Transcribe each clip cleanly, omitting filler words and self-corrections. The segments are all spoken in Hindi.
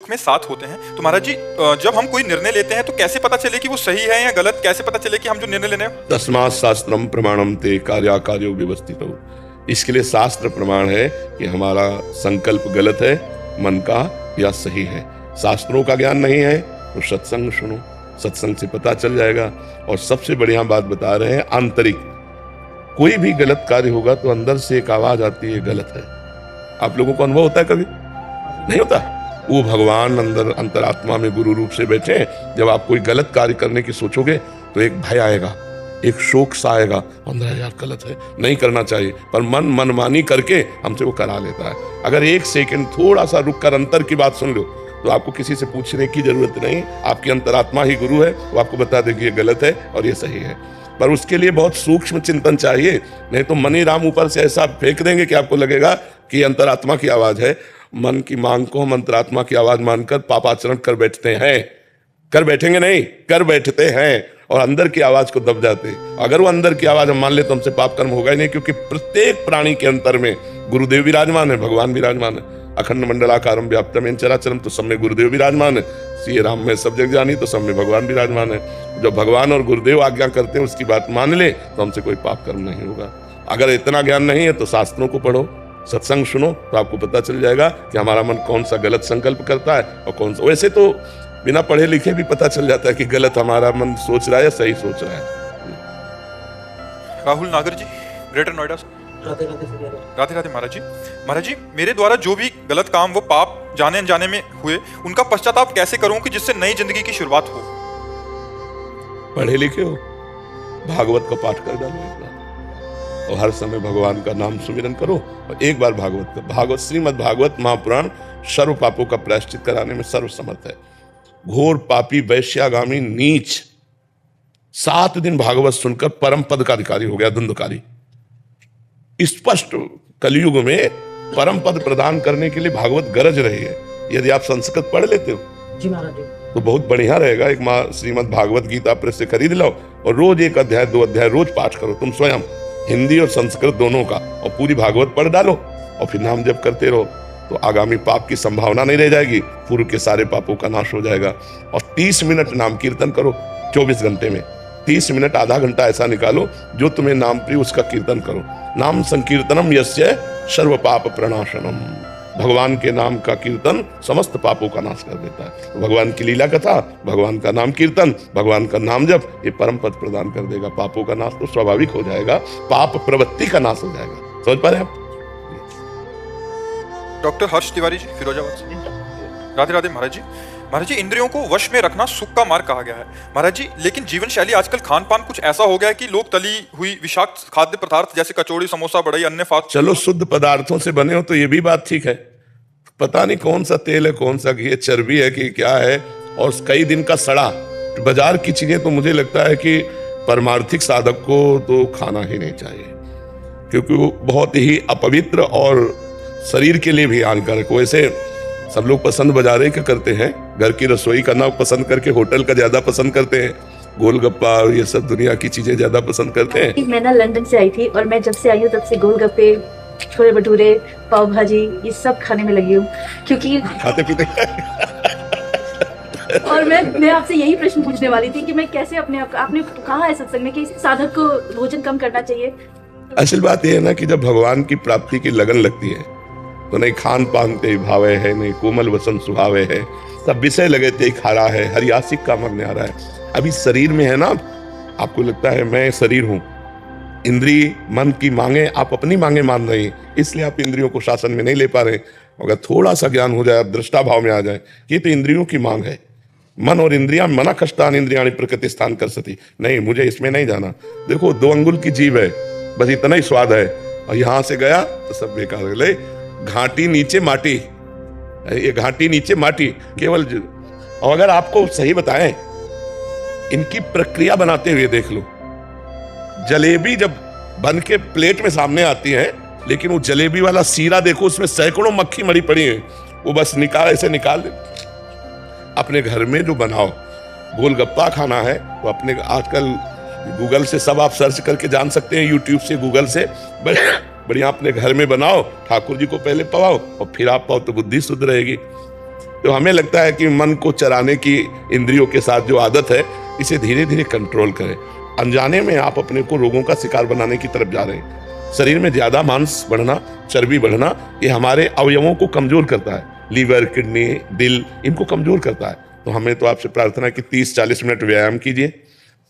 में साथ होते हैं। तो महाराज जी, जब हम कोई निर्णय लेते हैं तो कैसे पता चले कि वो सही है या गलत? कैसे पता चले कि हम जो निर्णय लेने तस्मात् शास्त्रम प्रमाणम ते कार्याकार्यो व्यवस्थितो। इसके लिए शास्त्र प्रमाण है कि हमारा संकल्प गलत है, मन का या सही है। शास्त्रों का ज्ञान नहीं है तो सत्संग सुनो, सत्संग से पता चल जाएगा। और सबसे बढ़िया बात बता रहे हैं, आंतरिक कोई भी गलत कार्य होगा तो अंदर से एक आवाज आती है गलत है। आप लोगों को अनुभव होता है कभी? नहीं होता? वो भगवान अंदर अंतरात्मा में गुरु रूप से बैठे हैं। जब आप कोई गलत कार्य करने की सोचोगे तो एक भय आएगा, एक शोक सा आएगा, अंदर यार गलत है, नहीं करना चाहिए, पर मनमानी करके हमसे वो करा लेता है। अगर एक सेकंड थोड़ा सा रुक कर अंतर की बात सुन लो तो आपको किसी से पूछने की जरूरत नहीं, आपकी अंतरात्मा ही गुरु है, वो आपको बता देगी ये गलत है और ये सही है। पर उसके लिए बहुत सूक्ष्म चिंतन चाहिए, नहीं तो मनी राम ऊपर से ऐसा फेंक देंगे कि आपको लगेगा कि अंतरात्मा की आवाज है। मन की मांग को हम अंतरात्मा की आवाज मानकर पापाचरण कर बैठते हैं। कर बैठेंगे नहीं, कर बैठते हैं और अंदर की आवाज को दब जाते। अगर वो अंदर की आवाज हम मान ले तो हमसे पाप कर्म होगा ही नहीं, क्योंकि प्रत्येक प्राणी के अंतर में गुरुदेव विराजमान है, भगवान विराजमान है। अखंड मंडलाकारम व्याप्तम येन चराचरम, तो सब में गुरुदेव विराजमान है। श्री राम में सब जग जानी, तो सब में भगवान विराजमान है। जब भगवान और गुरुदेव आज्ञा करते हैं उसकी बात मान ले तो हमसे कोई पाप कर्म नहीं होगा। अगर इतना ज्ञान नहीं है तो शास्त्रों को पढ़ो, सत्संग सुनो, तो आपको पता चल जाएगा कि हमारा मन कौन सा गलत संकल्प करता है और कौन सा। वैसे तो बिना पढ़े लिखे भी पता चल जाता है कि गलत हमारा मन सोच रहा है या सही सोच रहा है। राहुल नागर जी, ग्रेटर नोएडा से। राधे राधे सर। राधे राधे महाराज जी। महाराज जी, मेरे द्वारा जो भी गलत काम वो पाप जाने अनजाने में हुए, उनका पश्चाताप कैसे करूं कि जिससे नई जिंदगी की शुरुआत हो? पढ़े लिखे हो, भागवत का पाठ कर डालो एक बार, और हर समय भगवान का नाम सुमिरन करो। और एक बार भागवत श्रीमद् भागवत महापुराण सर्व पापों का प्रायश्चित कराने में सर्वसमर्थ है। घोर पापी वैश्यागामी नीच 7 दिन भागवत सुनकर परम पद का अधिकारी हो गया, धुंधकारी। स्पष्ट कलयुग में परम पद प्रदान करने के लिए भागवत गरज रही है। यदि आप संस्कृत पढ़ लेते हो जी महाराज जी, तो बहुत बढ़िया रहेगा। एक माँ श्रीमद् भागवत गीता प्रेस से खरीद लो और रोज 1 अध्याय 2 अध्याय रोज पाठ करो, तुम स्वयं, हिंदी और संस्कृत दोनों का, और पूरी भागवत पढ़ डालो और फिर नाम जप करते रहो, तो आगामी पाप की संभावना नहीं रह जाएगी, पूर्व के सारे पापों का नाश हो जाएगा। और 30 मिनट नाम कीर्तन करो 24 घंटे में, 30 मिनट आधा घंटा ऐसा निकालो जो तुम्हें नाम प्रिय उसका कीर्तन करो। नाम संकीर्तनम यस्य सर्व पाप प्रणाशनम, भगवान के नाम का कीर्तन समस्त पापों का नाश कर देता है। भगवान की लीला कथा, भगवान का नाम कीर्तन, भगवान का नाम जप, ये परम पद प्रदान कर देगा। पापों का नाश तो स्वाभाविक हो जाएगा, पाप प्रवृत्ति का नाश हो जाएगा। समझ पा रहे हैं आप? डॉक्टर हर्ष तिवारी जी, फिरोजाबाद से। राधे राधे महाराज जी। महाराज जी, इंद्रियों को वश में रखना सुख का मार्ग कहा गया है महाराज जी, लेकिन जीवन शैली आजकल खान पान कुछ ऐसा हो गया है कि लोग तली हुई विषाक्त खाद्य पदार्थ जैसे कचौड़ी, समोसा, बढ़ई, अन्य फास्ट। चलो शुद्ध पदार्थों से बने हो तो ये भी बात ठीक है, पता नहीं कौन सा तेल है, कौन सा घी है, चर्बी है कि क्या है, और कई दिन का सड़ा बाजार की चीजें तो मुझे लगता है कि परमार्थिक साधक को तो खाना ही नहीं चाहिए, क्योंकि वो बहुत ही अपवित्र और शरीर के लिए भी हानिकारक। वैसे सब लोग पसंद बाजारे का करते हैं, घर की रसोई करना पसंद करके होटल का ज्यादा पसंद करते हैं, गोलगप्पा और ये सब दुनिया की चीजें ज्यादा पसंद करते हैं। मैं ना लंदन से आई थी और मैं जब से आई हूँ तब से गोलगप्पे, छोले भटूरे, पाव भाजी, ये सब खाने में लगी हूँ, क्योंकि खाते पीते और मैं आपसे यही प्रश्न पूछने वाली थी कि मैं कैसे अपने आप, आपने कहा है सत्संग में कि साधक को भोजन कम करना चाहिए। असल बात यह है ना कि जब भगवान की प्राप्ति की लगन लगती है तो नहीं खान पान ते भावे है, नहीं कोमल वसन सुहावे है, सब विषय लगे ते खारा है, हरियासिक का मन आ रहा है। अभी शरीर में है ना, आपको लगता है मैं शरीर हूं, इंद्रिय मन की मांगे आप अपनी मांगे मान रही, इसलिए आप इंद्रियों को शासन में नहीं ले पा रहे। अगर थोड़ा सा ज्ञान हो जाए, दृष्टा भाव में आ जाए, ये तो इंद्रियों की मांग है। मन और इंद्रियां मना कष्टान इंद्रियाणी प्रकृति स्थान कर सती, नहीं मुझे इसमें नहीं जाना। देखो 2 अंगुल की जीभ है, बस इतना ही स्वाद है, और यहां से गया तो सब बेकार हो गए। घाटी नीचे माटी, ये घाटी नीचे माटी केवल। और अगर आपको सही बताएं, इनकी प्रक्रिया बनाते हुए देख लो, जलेबी जब बन के प्लेट में सामने आती है, लेकिन वो जलेबी वाला सीरा देखो, उसमें सैकड़ों मक्खी मरी पड़ी है, वो बस ऐसे निकाल दे। अपने घर में जो बनाओ, गोलगप्पा खाना है तो अपने, आजकल गूगल से सब आप सर्च करके जान सकते हैं, यूट्यूब से, गूगल से, बढ़िया अपने घर में बनाओ, ठाकुर जी को पहले पवाओ और फिर आप पाओ, तो बुद्धि शुद्ध रहेगी। तो हमें लगता है कि मन को चराने की इंद्रियों के साथ जो आदत है, इसे धीरे धीरे कंट्रोल करें। अनजाने में आप अपने को रोगों का शिकार बनाने की तरफ जा रहे हैं। शरीर में ज्यादा मांस बढ़ना, चर्बी बढ़ना, ये हमारे अवयवों को कमजोर करता है। लीवर, किडनी, दिल, इनको कमजोर करता है। तो हमें तो आपसे प्रार्थना है कि 30-40 मिनट व्यायाम कीजिए,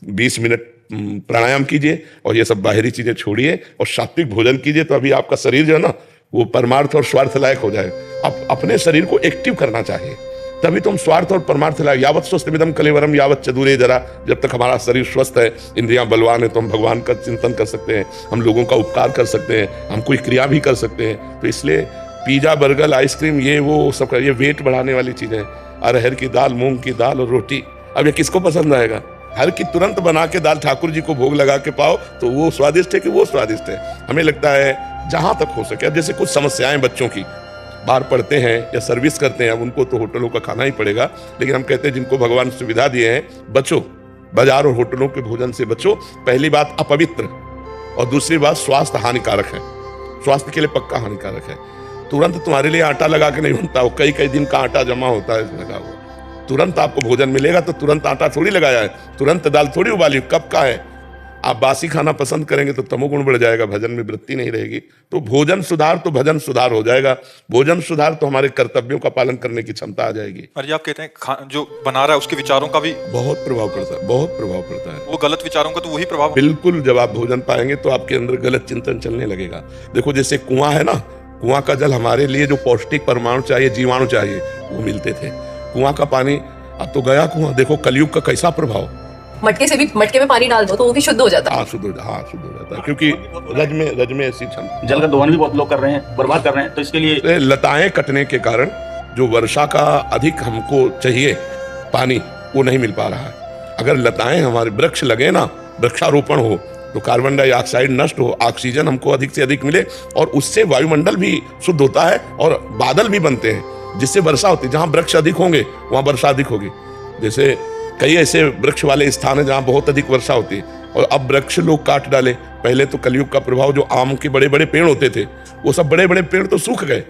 20 मिनट प्राणायाम कीजिए, और ये सब बाहरी चीजें छोड़िए और सात्विक भोजन कीजिए। तो अभी आपका शरीर जो है ना, वो परमार्थ और स्वार्थ लायक हो जाए। अब अपने शरीर को एक्टिव करना चाहिए, तभी तुम स्वार्थ और परमार्थ लायक। यावत स्वस्थमिदं कलेवरम यावत चतुरे जरा। जब तक हमारा शरीर स्वस्थ है, इंद्रियां बलवान है, तो हम भगवान का चिंतन कर सकते हैं, हम लोगों का उपकार कर सकते हैं, हम कोई क्रिया भी कर सकते हैं। तो इसलिए पिज्जा, बर्गर, आइसक्रीम, ये वो सब, ये वेट बढ़ाने वाली चीजें। अरहर की दाल, मूंग की दाल और रोटी, अब ये किसको पसंद आएगा? हर की तुरंत बना के दाल ठाकुर जी को भोग लगा के पाओ तो वो स्वादिष्ट है कि वो स्वादिष्ट है? हमें लगता है जहां तक हो सके। अब जैसे कुछ समस्याएं बच्चों की, बाहर पढ़ते हैं या सर्विस करते हैं, अब उनको तो होटलों का खाना ही पड़ेगा। लेकिन हम कहते हैं जिनको भगवान सुविधा दिए हैं, बचो, बाजार और होटलों के भोजन से बचो। पहली बात अपवित्र, और दूसरी बात स्वास्थ्य हानिकारक है, स्वास्थ्य के लिए पक्का हानिकारक है। तुरंत तुम्हारे लिए आटा लगा के नहीं बनता, वो कई कई दिन का आटा जमा होता है लगा हुआ। तुरंत आपको भोजन मिलेगा तो तुरंत आटा थोड़ी लगाया है, तुरंत दाल थोड़ी उबाली, कब का है। आप बासी खाना पसंद करेंगे तो तमोगुण बढ़ जाएगा, भजन में वृत्ति नहीं रहेगी। तो भोजन सुधार तो भजन सुधार हो जाएगा, भोजन सुधार तो हमारे कर्तव्यों का पालन करने की क्षमता आ जाएगी। और ये आप कहते हैं जो बना रहा है उसके विचारों का भी बहुत प्रभाव पड़ता है, बहुत प्रभाव पड़ता है। वो गलत विचारों का तो वही प्रभाव। बिल्कुल, जब आप भोजन पाएंगे तो आपके अंदर गलत चिंतन चलने लगेगा। देखो जैसे कुआं है ना, कुआं का जल हमारे लिए जो पौष्टिक परमाणु चाहिए, जीवाणु चाहिए, वो मिलते थे। कुआं का पानी अब तो गया कुआं। देखो कलयुग का कैसा प्रभाव। मटके से भी, मटके में पानी डाल दो तो वो भी शुद्ध हो जाता है। हाँ, शुद्ध हो जाता है, क्योंकि रज में ऐसी क्षमता। जल का दोहन भी बहुत लोग कर रहे हैं, बर्बाद कर रहे हैं। तो इसके लिए लताएं कटने के कारण जो वर्षा का अधिक हमको चाहिए पानी, वो नहीं मिल पा रहा है। अगर लताएं, हमारे वृक्ष लगे ना, वृक्षारोपण हो, तो कार्बन डाइऑक्साइड नष्ट हो, ऑक्सीजन हमको अधिक से अधिक मिले, और उससे वायुमंडल भी शुद्ध होता है और बादल भी बनते हैं, जिससे वर्षा होती है। जहां वृक्ष अधिक होंगे वहां वर्षा अधिक होगी। जैसे कई ऐसे वृक्ष वाले स्थान है जहां बहुत अधिक वर्षा होती है, और अब वृक्ष लोग काट डाले। पहले तो कलयुग का प्रभाव, जो आम के बड़े बड़े पेड़ होते थे, वो सब बड़े बड़े पेड़ तो सूख गए,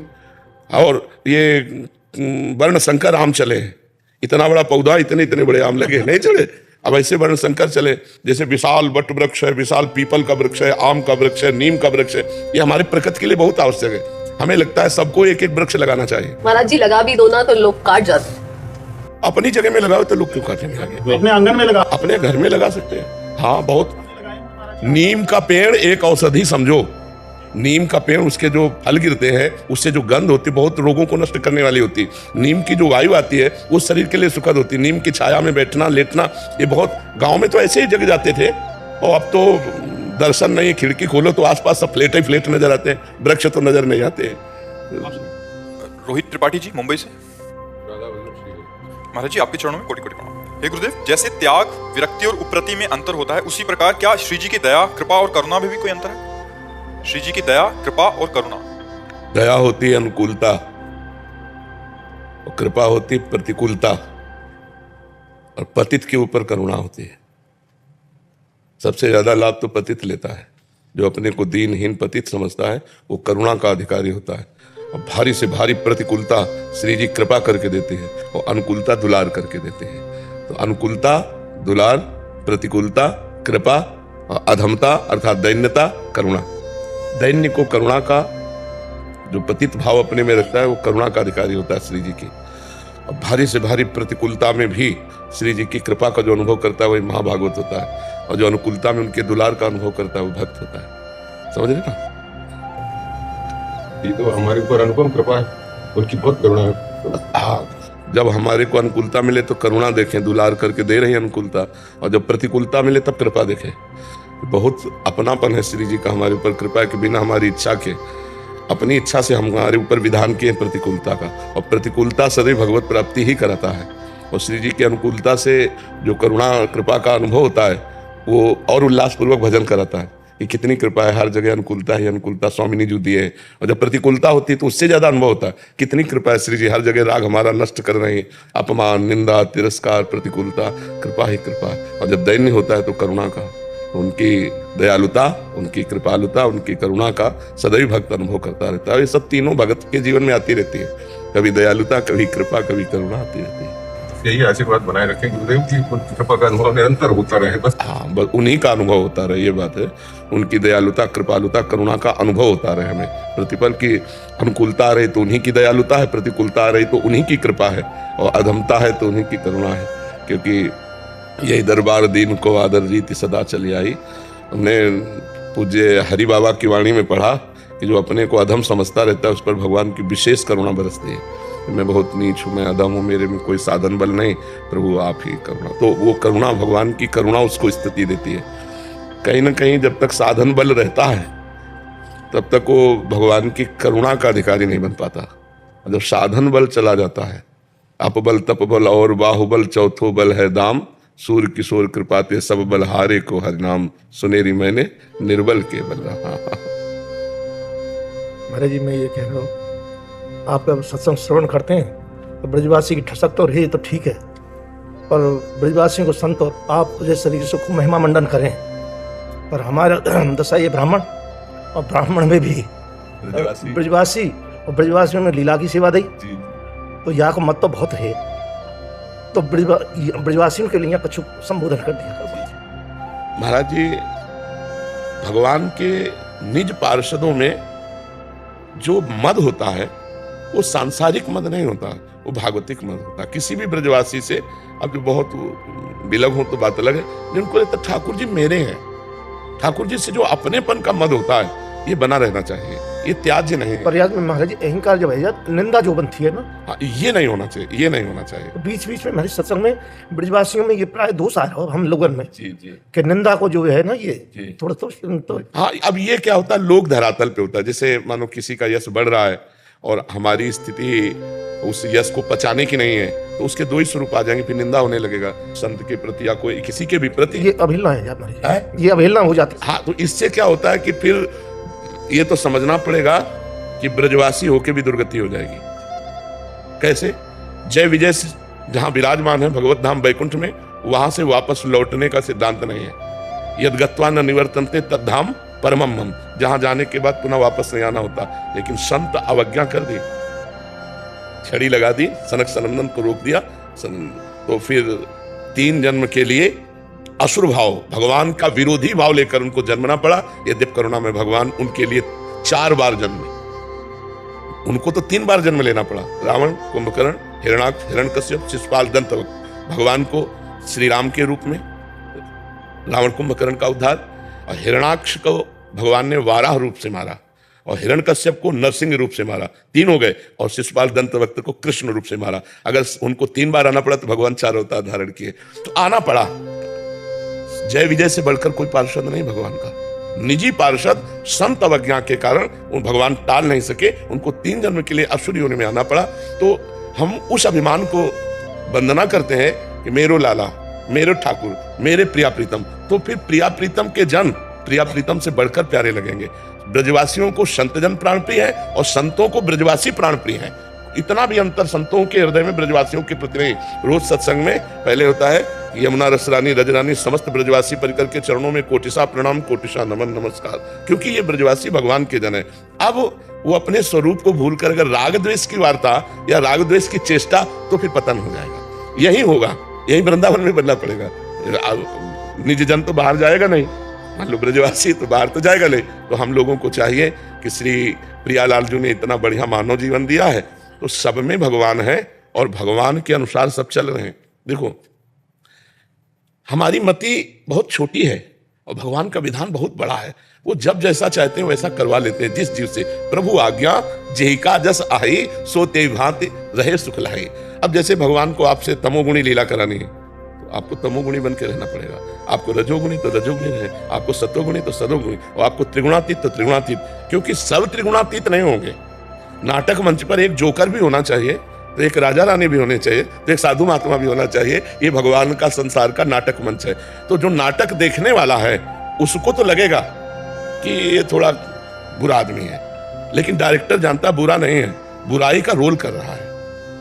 और ये वर्ण संकर आम चले। इतना बड़ा पौधा, इतने इतने बड़े आम लगे, नहीं चले। अब ऐसे वर्ण संकर चले, जैसे विशाल वट वृक्ष है, विशाल पीपल का वृक्ष है, आम का वृक्ष है, नीम का वृक्ष है। ये हमारे प्रकृति के लिए बहुत आवश्यक है। हमें लगता है सबको एक एक वृक्ष लगाना चाहिए। महाराज जी लगा भी दो ना तो लोग काट जाते हैं। अपनी जगह में लगाओ तो लोग क्यों काटेंगे आगे? अपने आंगन में लगा, अपने घर में लगा सकते हैं। हाँ, बहुत। नीम का पेड़ एक औषधि समझो। नीम का पेड़, उसके जो फल गिरते हैं, उससे जो गंध होती है, बहुत रोगों को नष्ट करने वाली होती है। नीम की जो वायु आती है, वो शरीर के लिए सुखद होती है। नीम की छाया में बैठना, लेटना, ये बहुत, गांव में तो ऐसे ही जग जाते थे, और अब तो दर्शन नहीं। खिड़की खोलो तो आसपास सब फ्लैट ही फ्लैट नजर आते हैं, वृक्ष तो नजर नहीं आते। रोहित त्रिपाठी जी, मुंबई से। महाराज जी, आपके चरणों में कोटि कोटि प्रणाम। हे गुरुदेव, जैसे त्याग, विरक्ति और उप्रति में अंतर होता है, उसी प्रकार क्या श्री जी की दया, कृपा और करुणा में भी कोई अंतर है? श्री जी की दया, कृपा और करुणा। दया होती है अनुकूलता, और कृपा होती है प्रतिकूलता, और पतित के ऊपर करुणा होती है। सबसे ज्यादा लाभ तो पतित लेता है। जो अपने को दीनहीन पतित समझता है, वो करुणा का अधिकारी होता है। और भारी से भारी प्रतिकूलता श्री जी कृपा करके देते हैं, और अनुकूलता दुलार करके देते हैं। तो अनुकूलता, दुलार, प्रतिकूलता, कृपा, अधमता अर्थात दैन्यता, करुणा। दैन्य को करुणा का, जो पतित भाव अपने में रखता है, वो करुणा का अधिकारी होता है श्री जी की। और भारी से भारी प्रतिकूलता में भी श्री जी की कृपा का जो अनुभव करता है, वही महाभागवत होता है। और जो अनुकूलता में उनके दुलार का अनुभव करता है, वो भक्त होता है। समझ रहे ना? ये तो हमारे ऊपर अनुपम कृपा है, उनकी बहुत करुणा है। हाँ, जब हमारे को अनुकूलता मिले तो करुणा देखें, दुलार करके दे रही है अनुकूलता, और जब प्रतिकूलता मिले तब कृपा देखें। बहुत अपनापन है श्री जी का हमारे ऊपर, कृपा के बिना हमारी इच्छा के, अपनी इच्छा से हमारे ऊपर विधान किए प्रतिकूलता का। और प्रतिकूलता सदैव भगवत प्राप्ति ही कराता है, और श्री जी की अनुकूलता से जो करुणा कृपा का अनुभव होता है, वो और उल्लासपूर्वक भजन कराता है कि कितनी कृपा है, हर जगह अनुकूलता ही अनुकूलता स्वामिनी जी दी है। और जब प्रतिकूलता होती है तो उससे ज्यादा अनुभव होता है, कितनी कृपा है श्री जी, हर जगह राग हमारा नष्ट कर रहे हैं, अपमान, निंदा, तिरस्कार, प्रतिकूलता, कृपा ही कृपा। और जब दैन्य होता है तो करुणा का, उनकी दयालुता, उनकी कृपालुता, उनकी करुणा का सदैव भक्त अनुभव करता रहता है। ये सब तीनों भगत के जीवन में आती रहती है। कभी दयालुता, कभी कृपा, कभी करुणा आती रहती है। यही आशीर्वाद बनाए रखें, गुरुदेव की कृपा का अनुभव निरंतर होता रहे बस। हाँ, बस उन्हीं का अनुभव होता रहे, ये बात है। उनकी दयालुता, कृपालुता, करुणा का अनुभव होता रहे हमें। प्रतिपल की अनुकूलता आ रही तो उन्हीं की दयालुता है, प्रतिकूलता आ रही तो उन्हीं की कृपा है, और अधमता है तो उन्हीं की करुणा है। क्योंकि यही दरबार दीन को आदर रीति सदा चली आई। हमने पूज्य हरि बाबा की वाणी में पढ़ा कि जो अपने को अधम समझता रहता है उस पर भगवान की विशेष करुणा बरसती है। मैं बहुत नीच हूँ, मैं अधम हूँ, मेरे में कोई साधन बल नहीं, प्रभु आप ही करुणा। तो वो करुणा, भगवान की करुणा उसको स्थिति देती है। कहीं ना कहीं जब तक साधन बल रहता है तब तक वो भगवान की करुणा का अधिकारी नहीं बन पाता। जब साधन बल चला जाता है, अप बल तप बल और बाहुबल चौथो बल है दाम, सूर्य किशोर कृपाते सब बल हारे को हरिनाम, सुनेरी मैंने निर्बल के बल रहा। महाराज जी, मैं ये कह रहा हूँ, आपका सत्संग श्रवण करते हैं तो ब्रजवासी की ठसक तो रही तो ठीक है, पर ब्रजवासियों को संत और आप जैसे तरीके से खूब महिमा मंडन करें। पर हमारा दशा ये ब्राह्मण, और ब्राह्मण में भी ब्रजवासी, और ब्रजवासियों में लीला की सेवा दी, तो यहाँ को मत तो बहुत है। तो ब्रजवासियों के लिए कुछ संबोधन कर दिया। महाराज जी, भगवान के निज पार्षदों में जो मद होता है वो सांसारिक मद नहीं होता, वो भागवतिक मद होता है। किसी भी ब्रजवासी से, अब जो बहुत बिलग हो तो बात अलग है, जिनको लगता ठाकुर जी मेरे हैं, ठाकुर जी से जो अपनेपन का मद होता है ये बना रहना चाहिए, ये त्याज्य नहीं है। पर याद में महाराज जी, अहंकार जब है, निंदा जो बनती है ना, हाँ, ये नहीं होना चाहिए, ये नहीं होना चाहिए। तो बीच बीच में हमारे सत्संग में ब्रजवासियों में ये प्राय दोष आया और हम लोगों में जी जी कि निंदा को जो है ना, ये थोड़ा तो हाँ, अब ये क्या होता है, लोग धरातल पे होता है। जैसे मानो किसी का यश बढ़ रहा है और हमारी स्थिति उस यश को पचाने की नहीं है, तो उसके दो ही स्वरूप आ जाएंगे, फिर निंदा होने लगेगा संत के प्रति या कोई किसी के भी प्रति। ये अवहेलना है हमारी, ये अवहेलना हो जाती है। हाँ, तो इससे क्या होता है कि फिर ये तो समझना पड़ेगा कि ब्रजवासी होके भी दुर्गति हो जाएगी। कैसे? जय विजय से जहां विराजमान है भगवत धाम वैकुंठ में, वहां से वापस लौटने का सिद्धांत नहीं है। यद गत्वा न निवर्तन्ते तद धाम परमम मम, जहां जाने के बाद पुनः वापस नहीं आना होता। लेकिन संत अवज्ञा कर दी, छड़ी लगा दी, सनक सनंदन को रोक दिया, तो फिर 3 जन्म के लिए असुर भाव, भगवान का विरोधी भाव लेकर उनको जन्मना पड़ा। यद्यप करुणा में भगवान उनके लिए 4 बार जन्मे, उनको तो 3 बार जन्म लेना पड़ा। रावण, कुंभकर्ण, हिरणाक्ष, हिरण्यकश्यप, शिशुपाल, दंतवक्र। भगवान को श्री राम के रूप में रावण कुंभकर्ण का उद्धार, और हिरणाक्ष को भगवान ने वाराह रूप से मारा, और हिरण्यकश्यप को नरसिंह रूप से मारा, 3 हो गए, और शिशुपाल दंतवक्र को कृष्ण रूप से मारा। अगर उनको 3 बार आना पड़ा तो भगवान 4 अवतार धारण किए, तो आना पड़ा। जय विजय से बढ़कर कोई पार्षद नहीं भगवान का। निजी पार्षद संत अवज्ञा के कारण उन भगवान टाल नहीं सके, उनको 3 जन्म के लिए असुर योनि में आना पड़ा। तो हम उस अभिमान को वंदना करते हैं कि मेरो लाला, मेरे ठाकुर, मेरे प्रिया प्रीतम। तो फिर प्रिया प्रीतम के जन प्रिया प्रीतम से बढ़कर प्यारे लगेंगे। ब्रजवासियों को संतजन प्राण प्रिय है और संतों को ब्रजवासी प्राण प्रिय है। इतना भी अंतर संतों के हृदय में ब्रजवासियों के प्रति नहीं। रोज सत्संग में पहले होता है यमुना रसरानी रजरानी समस्त ब्रजवासी परिकर के चरणों में कोटिसा प्रणाम, कोटिसा नमन नमस्कार, क्योंकि ये ब्रजवासी भगवान के जन है। अब वो अपने स्वरूप को भूलकर अगर राग द्वेष की वार्ता या राग द्वेष की चेष्टा, तो फिर पतन हो जाएगा। यही होगा, यही वृंदावन में बनना पड़ेगा। निज जन तो बाहर जाएगा नहीं, मान लो ब्रजवासी तो बाहर तो जाएगा नहीं। तो हम लोगों को चाहिए कि श्री प्रियालाल जी ने इतना बढ़िया मानव जीवन दिया है, तो सब में भगवान है और भगवान के अनुसार सब चल रहे हैं। देखो, हमारी मति बहुत छोटी है और भगवान का विधान बहुत बड़ा है। वो जब जैसा चाहते हैं वैसा करवा लेते हैं जिस जीव से। प्रभु आज्ञा जेहिका जस आही, सो ते भांति रहे सुख लाही। अब जैसे भगवान को आपसे तमोगुणी लीला करानी है, तो आपको तमोगुणी बन के रहना पड़ेगा। आपको रजोगुणी तो रजोगुणी रहे, आपको सतोगुणी तो सतोगुणी, और आपको त्रिगुणातीत तो त्रिगुणातीत, क्योंकि सब त्रिगुणातीत नहीं होंगे। नाटक मंच पर एक जोकर भी होना चाहिए, तो एक राजा रानी भी होने चाहिए, तो एक साधु महात्मा भी होना चाहिए। ये भगवान का संसार का नाटक मंच है। तो जो नाटक देखने वाला है उसको तो लगेगा कि ये थोड़ा बुरा आदमी है, लेकिन डायरेक्टर जानता बुरा नहीं है, बुराई का रोल कर रहा है।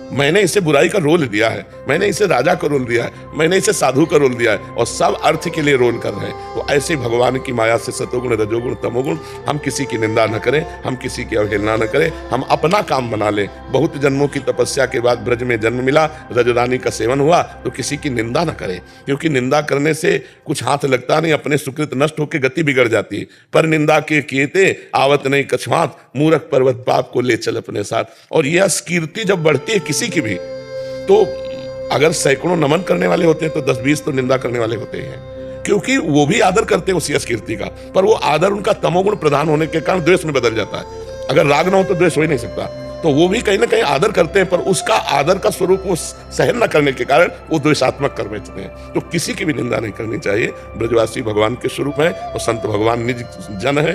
मैंने इसे बुराई का रोल दिया है, मैंने इसे राजा का रोल दिया है, मैंने इसे साधु का रोल दिया है, और सब अर्थ के लिए रोल कर रहे हैं। तो ऐसे भगवान की माया से सतोगुण रजोगुण तमोगुण, हम किसी की निंदा न करें, हम किसी की अवहेलना न करें, हम अपना काम बना लें। बहुत जन्मों की तपस्या के बाद ब्रज में जन्म मिला, रजरानी का सेवन हुआ, तो किसी की निंदा न करें, क्योंकि निंदा करने से कुछ हाथ लगता नहीं, अपने सुकृत नष्ट होकर गति बिगड़ जाती है। पर निंदा के कीते आवत नहीं कछुआत, मूर्ख पर्वत पाप को ले चल अपने साथ। और यह कीर्ति जब बढ़ती है किसी की भी, तो अगर सैकड़ों नमन करने वाले होते हैं तो 10-20 तो निंदा करने वाले होते हैं, क्योंकि वो भी आदर करते हैं उस यश कीर्ति का, पर वो आदर उनका तमोगुण प्रधान होने के कारण द्वेष में बदल जाता है। अगर राग ना हो तो द्वेष हो ही नहीं सकता, तो वो भी कहीं ना कहीं आदर करते हैं, पर उसका आदर का स्वरूप वो सहन न करने के कारण वो द्वेषात्मक कर बैठते हैं। तो किसी की भी निंदा नहीं करनी चाहिए। ब्रजवासी भगवान के स्वरूप है और संत भगवान निज जन है।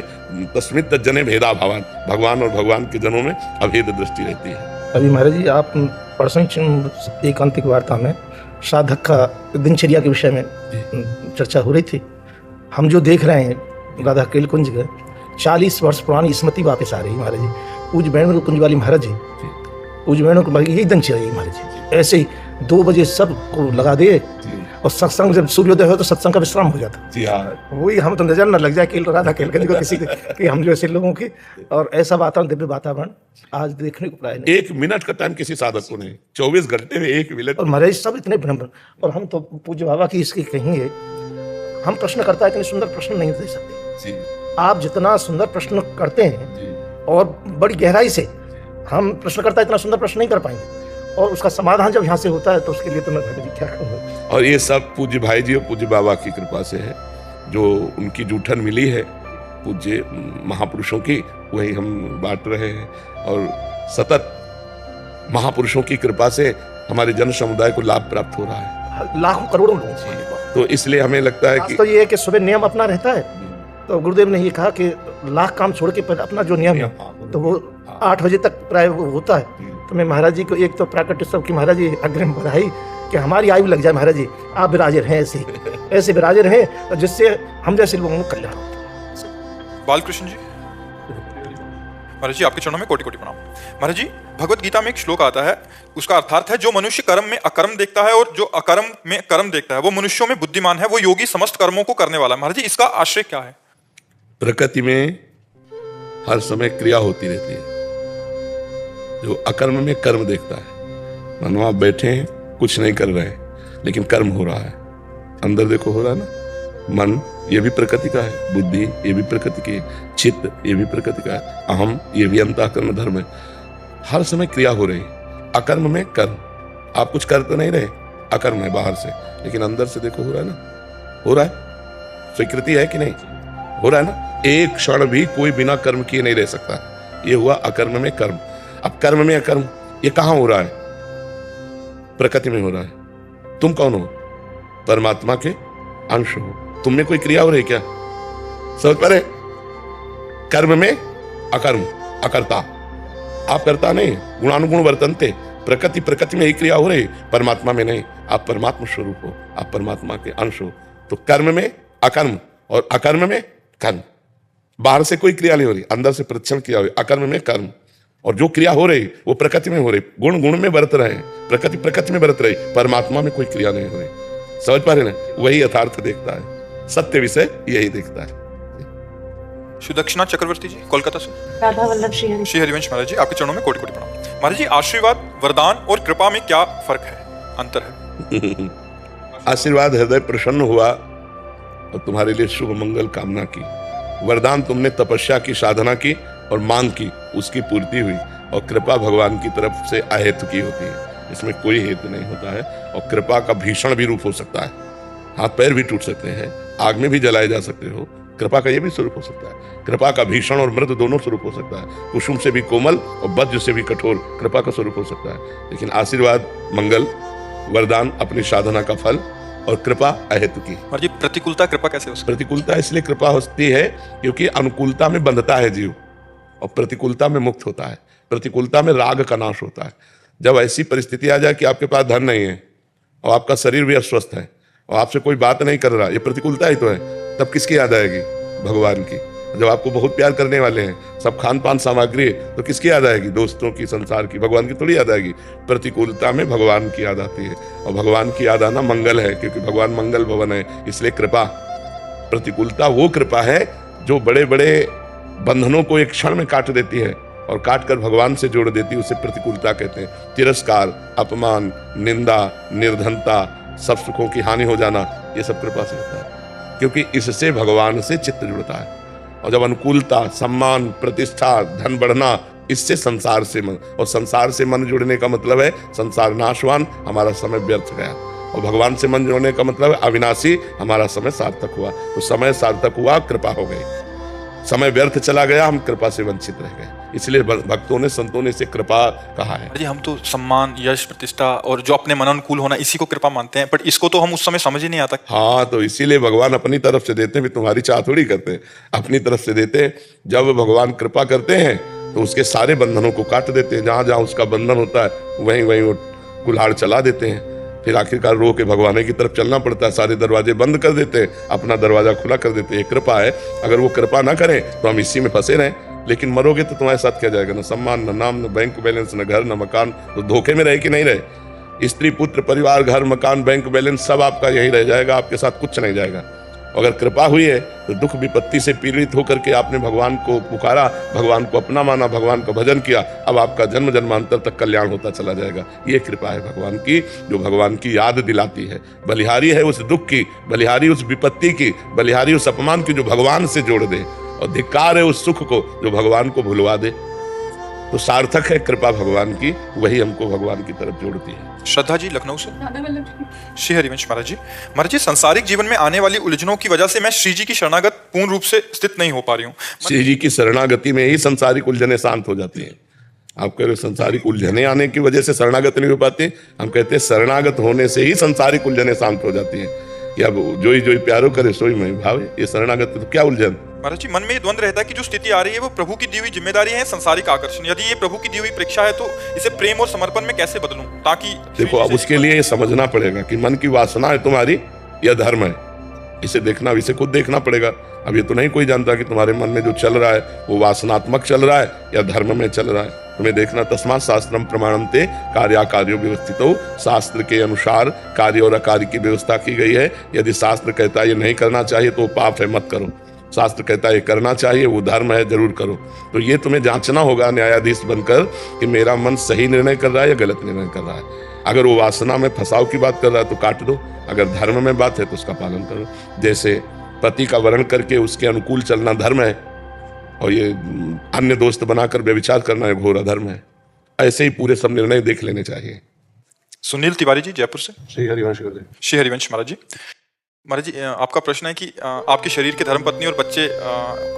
तस्मित जने भेदा भगवान, भगवान और भगवान के जनों में अभेद दृष्टि रहती है। अभी महाराज जी आप परसों एकांतिक वार्ता में साधक का दिनचर्या के विषय में चर्चा हो रही थी। हम जो देख रहे हैं राधा केल कुंज का 40 वर्ष पुरानी स्मृति वापस आ रही है महाराज जी। पूज बैण कुंज वाली महाराज जी, पूज बैण को यही दिनचर्या महाराज जी। ऐसे ही 2 बजे सबको लगा दे और सत्संग जब सूर्योदय हो तो सत्संग का विश्राम हो जाता। जी हाँ, वही हम तो नजर न लग जाए केल राधा केलकुंज को किसी कि हम जैसे लोगों की। और ऐसा वातावरण, दिव्य वातावरण आज देखने को प्राय नहीं। 1 मिनट का टाइम किसी साधक को नहीं, 24 घंटे में 1 मिनट। और महाराज सब इतने भ्रम, और हम तो पूज्य बाबा की इसकी कहेंगे, हम प्रश्नकर्ता इतने सुंदर प्रश्न नहीं दे सकते जी, आप जितना सुंदर प्रश्न करते हैं जी, और बड़ी गहराई से। हम प्रश्नकर्ता इतना सुंदर प्रश्न नहीं कर पाएंगे, और उसका समाधान जब यहाँ से होता है तो उसके लिए तो मैं भाई क्या कहूँ। और ये सब पूज्य भाई जी और पूज्य बाबा की कृपा से है, जो उनकी जूठन मिली है पूज्य महापुरुषों की, वही हम बांट रहे हैं। और सतत महापुरुषों की कृपा से हमारे जन समुदाय को लाभ प्राप्त हो रहा है, लाखों करोड़ों लोगों को। तो इसलिए हमें लगता है कि तो ये है कि सुबह नियम अपना रहता है, तो गुरुदेव ने ये कहा कि लाख काम छोड़ के अपना जो नियम है तो वो 8 बजे तक प्राय वो होता है। तो मैं महाराज जी को एक तो प्राकट्य उत्सव की महाराज जी अग्रिम बधाई कि हमारी आयु लग जाए महाराज जी, आप विराजे रहें ऐसे विराजे रहें, जिससे हम जैसे लोगों को कल्याण हो। बालकृष्ण जी, महाराज जी आपके चरणों में कोटि कोटि प्रणाम। महाराज जी, भगवत गीता में एक श्लोक आता है, उसका अर्थार्थ है, जो मनुष्य कर्म में अकर्म देखता है और जो अकर्म में कर्म देखता है वो मनुष्यों में बुद्धिमान है, वो योगी समस्त कर्मों को करने वाला है। महाराज जी, इसका आशय क्या है? प्रकृति में हर समय क्रिया होती रहती है। जो अकर्म में कर्म देखता है, मानो आप बैठे हैं कुछ नहीं कर रहे हैं लेकिन कर्म हो रहा है, अंदर देखो हो रहा है ना। मन ये भी प्रकृति का है, बुद्धि ये भी प्रकृति की है, चित्त ये भी प्रकृति का है, अहम ये भी अंतःकरण धर्म है। हर समय क्रिया हो रही है। अकर्म में कर्म, आप कुछ कर तो नहीं रहे, अकर्म है बाहर से, लेकिन अंदर से देखो हो रहा है ना, हो रहा है। स्वीकृति है कि नहीं? हो रहा है ना। एक क्षण भी कोई बिना कर्म किए नहीं रह सकता। ये हुआ अकर्म में कर्म। अब कर्म में अकर्म ये कहां हो रहा है? प्रकृति में हो रहा है। तुम कौन हो? परमात्मा के अंश हो। तुम में कोई क्रिया हो रही क्या? समझ पा रहे? कर्म में अकर्म, अकर्ता। आप करता नहीं, गुणानुगुण वर्तनते। प्रकृति में ही क्रिया हो रही, परमात्मा में नहीं। आप परमात्मा स्वरूप हो, आप परमात्मा के अंश हो। तो कर्म में अकर्म और अकर्म में कर्म। बाहर से कोई क्रिया नहीं हो रही, अंदर से प्रत्यक्ष क्रिया हो रही। अकर्म में कर्म, और जो क्रिया हो रही वो प्रकृति में हो रही। गुण गुण में बरत रहे, प्रकृति में बरत रही, परमात्मा में कोई क्रिया नहीं हो रही। समझ पा रहे ना? वही यथार्थ देखता है, सत्य विषय यही देखता है। सुदक्षिणा चक्रवर्ती जी, कोलकाता से। राधा वल्लभ श्री हरिवंश महाराज जी, आपके चरणों में कोटि कोटि प्रणाम। महाराज जी, आशीर्वाद, वरदान और कृपा में क्या फर्क है, अंतर है? आशीर्वाद हृदय प्रसन्न हुआ और तुम्हारे लिए शुभ मंगल कामना की। वरदान तुमने तपस्या की, साधना की और मांग की, उसकी पूर्ति हुई। और कृपा भगवान की तरफ से अहेतु की होती है, इसमें कोई हेतु नहीं होता है। और कृपा का भीषण भी रूप हो सकता है, हाथ पैर भी टूट सकते हैं, आग में भी जलाए जा सकते हो। कृपा का यह भी स्वरूप हो सकता है। कृपा का भीषण और मृद दोनों स्वरूप हो सकता है। कुसुम से भी कोमल और वज्र से भी कठोर कृपा का स्वरूप हो सकता है। लेकिन आशीर्वाद मंगल, वरदान अपनी साधना का फल, और कृपा अहेतु की। महाराज जी, प्रतिकूलता कृपा कैसे हो सकती है? प्रतिकूलता इसलिए कृपा होती है क्योंकि अनुकूलता में बंधता है जीव और प्रतिकूलता में मुक्त होता है। प्रतिकूलता में राग का नाश होता है। जब ऐसी परिस्थिति आ जाए कि आपके पास धन नहीं है और आपका शरीर भी अस्वस्थ है और आपसे कोई बात नहीं कर रहा, ये प्रतिकूलता ही तो है, तब किसकी याद आएगी? भगवान की। जब आपको बहुत प्यार करने वाले हैं, सब खान पान सामग्री, तो किसकी याद आएगी? दोस्तों की, संसार की, भगवान की थोड़ी याद आएगी। प्रतिकूलता में भगवान की याद आती है, और भगवान की याद आना मंगल है, क्योंकि भगवान मंगल भवन है। इसलिए कृपा, प्रतिकूलता वो कृपा है जो बड़े बड़े बंधनों को एक क्षण में काट देती है और काट कर भगवान से जोड़ देती है, उसे प्रतिकूलता कहते हैं। तिरस्कार, अपमान, निंदा, निर्धनता, सब सुखों की हानि हो जाना, ये सब कृपा से होता है, क्योंकि इससे भगवान से चित्त जुड़ता है। और जब अनुकूलता, सम्मान, प्रतिष्ठा, धन बढ़ना, इससे संसार से मन, और संसार से मन जुड़ने का मतलब है संसार नाशवान, हमारा समय व्यर्थ गया। और भगवान से मन जोड़ने का मतलब है अविनाशी, हमारा समय सार्थक हुआ। तो समय सार्थक हुआ, कृपा हो गई। समय व्यर्थ चला गया, हम कृपा से वंचित रह गए। इसलिए भक्तों ने, संतों ने इसे कृपा कहा है। जी, हम तो सम्मान, यश, प्रतिष्ठा और जो अपने मन अनुकूल होना, इसी को कृपा मानते हैं, बट इसको तो हम उस समय समझ ही नहीं आता। हाँ, तो इसीलिए भगवान अपनी तरफ से देते हैं, भी तुम्हारी चाह थोड़ी करते हैं, अपनी तरफ से देते हैं। जब भगवान कृपा करते हैं तो उसके सारे बंधनों को काट देते हैं। जहां जहां उसका बंधन होता है वहीं वहीं वो कुल्हाड़ चला देते हैं। फिर आखिरकार रो के भगवान की तरफ चलना पड़ता है। सारे दरवाजे बंद कर देते हैं, अपना दरवाजा खुला कर देते हैं। कृपा है, अगर वो कृपा ना करें तो हम इसी में फंसे रहें। लेकिन मरोगे तो तुम्हारे साथ क्या जाएगा? न सम्मान, न नाम, न बैंक बैलेंस, न घर, न मकान। तो धोखे में रहे कि नहीं रहे? स्त्री, पुत्र, परिवार, घर, मकान, बैंक बैलेंस सब आपका यही रह जाएगा, आपके साथ कुछ नहीं जाएगा। अगर कृपा हुई है तो दुख विपत्ति से पीड़ित होकर के आपने भगवान को पुकारा, भगवान को अपना माना, भगवान का भजन किया, अब आपका जन्म जन्मांतर तक कल्याण होता चला जाएगा। ये कृपा है भगवान की, जो भगवान की याद दिलाती है। बलिहारी है उस दुख की, बलिहारी उस विपत्ति की, बलिहारी उस अपमान की जो भगवान से जोड़ दे, और धिक्कार है उस सुख को जो भगवान को भुलवा दे। तो सार्थक है कृपा भगवान की, वही हमको भगवान की तरफ जोड़ती है। श्रद्धा जी, लखनऊ से। श्री हरिवंश महाराज जी। महाराज जी, सांसारिक जीवन में आने वाली उलझनों की वजह से मैं श्री जी की शरणागत पूर्ण रूप से स्थित नहीं हो पा रही हूँ। श्री जी की शरणागति में ही संसारिक उलझने शांत हो जाती हैं। आप कह रहे संसारिक उलझने आने की वजह से शरणागत नहीं हो पाती, हम कहते हैं शरणागत होने से ही संसारिक उलझने शांत हो जाती हैं। कि अब जोई जोई प्यारो करे सोई मैं भावे, ये शरणागत तो क्या उलझन? महाराज जी, मन में ये द्वंद्व रहता है कि जो स्थिति आ रही है वो प्रभु की दी हुई जिम्मेदारी है, संसारिक आकर्षण। यदि ये प्रभु की दी हुई परीक्षा है तो इसे प्रेम और समर्पण में कैसे बदलूं, ताकि देखो, अब उसके लिए ये समझना पड़ेगा कि मन की वासना है तुम्हारी या धर्म है। इसे देखना, इसे खुद देखना पड़ेगा। अब ये तो नहीं कोई जानता कि तुम्हारे मन में जो चल रहा है वो वासनात्मक चल रहा है या धर्म में चल रहा है। तुम्हें देखना, तस्मात् शास्त्रम प्रमाणन्ते कार्याकार्यो व्यवस्थितो। शास्त्र के अनुसार कार्य और अकार्य की व्यवस्था की गई है। यदि शास्त्र कहता है ये नहीं करना चाहिए तो पाप है, मत करो। शास्त्र कहता है ये करना चाहिए, वो धर्म है, जरूर करो। तो ये तुम्हें जांचना होगा न्यायाधीश बनकर कि मेरा मन सही निर्णय कर रहा है या गलत निर्णय कर रहा है। अगर वो वासना में फंसाव की बात कर रहा है तो काट दो, अगर धर्म में बात है तो उसका पालन करो। जैसे पति का वर्ण करके उसके अनुकूल चलना धर्म है, और ये अन्य दोस्त बनाकर व्यभिचार करना है घोर अधर्म है। ऐसे ही पूरे सब निर्णय देख लेने चाहिए। सुनील तिवारी जी, जयपुर से। श्री हरिवंश श्री हरिवंश महाराज जी। महाराज जी, आपका प्रश्न है कि आपके शरीर के धर्मपत्नी और बच्चे